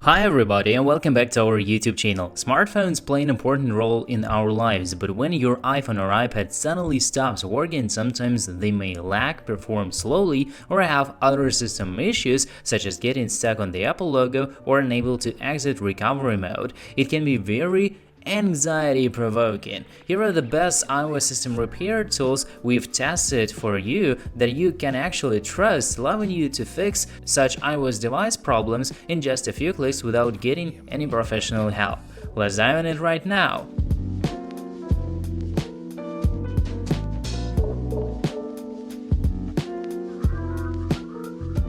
Hi everybody and welcome back to our YouTube channel. Smartphones play an important role in our lives, but when your iPhone or iPad suddenly stops working, sometimes they may lag, perform slowly, or have other system issues such as getting stuck on the Apple logo or unable to exit recovery mode. It can be very anxiety-provoking. Here are the best iOS system repair tools we've tested for you that you can actually trust, allowing you to fix such iOS device problems in just a few clicks without getting any professional help. Let's dive in it right now.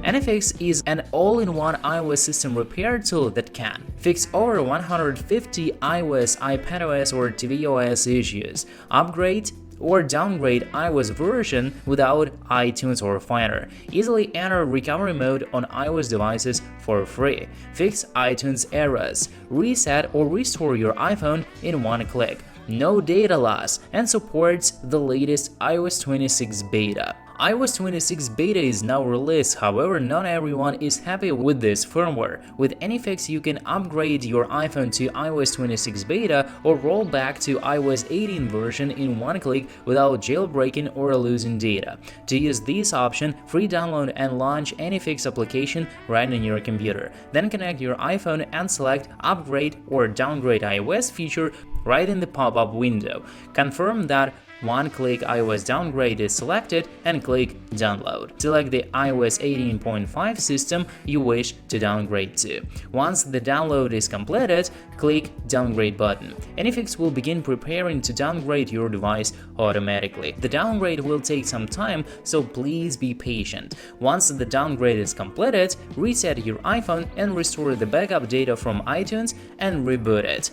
AnyFix is an all-in-one iOS system repair tool that can fix over 150 iOS, iPadOS, or tvOS issues, upgrade or downgrade iOS version without iTunes or Finder, easily enter recovery mode on iOS devices for free, fix iTunes errors, reset or restore your iPhone in one click, no data loss, and supports the latest iOS 26 beta. iOS 26 beta is now released, however, not everyone is happy with this firmware. With AnyFix, you can upgrade your iPhone to iOS 26 beta or roll back to iOS 18 version in one click without jailbreaking or losing data. To use this option, free download and launch AnyFix application right on your computer. Then connect your iPhone and select Upgrade or Downgrade iOS feature right in the pop-up window. Confirm that one-click iOS downgrade is selected and click Download. Select the iOS 18.5 system you wish to downgrade to. Once the download is completed, click Downgrade button. AnyFix will begin preparing to downgrade your device automatically. The downgrade will take some time, so please be patient. Once the downgrade is completed, reset your iPhone and restore the backup data from iTunes and reboot it.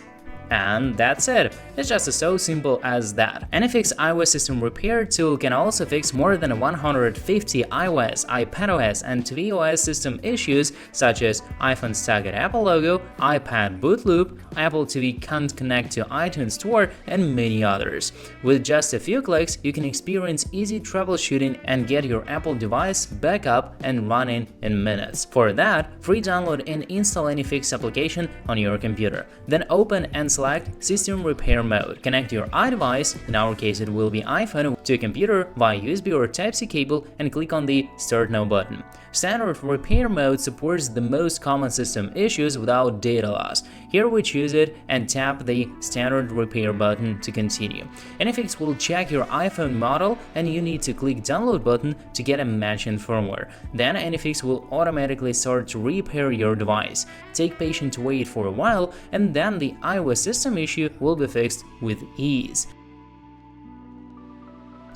And that's it. It's just so simple as that. AnyFix iOS system repair tool can also fix more than 150 iOS, iPadOS, and tvOS system issues such as iPhone stuck at Apple logo, iPad boot loop, Apple TV can't connect to iTunes Store, and many others. With just a few clicks, you can experience easy troubleshooting and get your Apple device back up and running in minutes. For that, free download and install AnyFix application on your computer. Then open and select System Repair Mode. Connect your iDevice, in our case it will be iPhone, to a computer via USB or Type-C cable and click on the Start Now button. Standard Repair Mode supports the most common system issues without data loss. Here we choose it and tap the Standard Repair button to continue. AnyFix will check your iPhone model and you need to click Download button to get a matching firmware. Then AnyFix will automatically start to repair your device. Take patient to wait for a while and then the iOS system issue will be fixed with ease.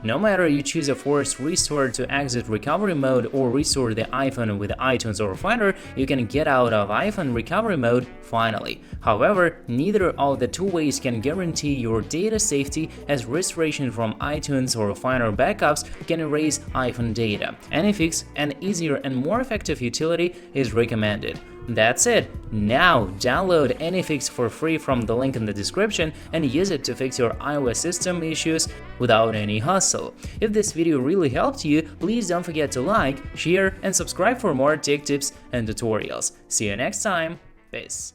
No matter you choose a forced restore to exit recovery mode or restore the iPhone with iTunes or Finder, you can get out of iPhone recovery mode finally. However, neither of the two ways can guarantee your data safety, as restoration from iTunes or Finder backups can erase iPhone data. AnyFix, an easier and more effective utility, is recommended. That's it. Now download AnyFix for free from the link in the description and use it to fix your iOS system issues without any hassle. If this video really helped you, please don't forget to like, share, and subscribe for more tech tips and tutorials. See you next time. Peace.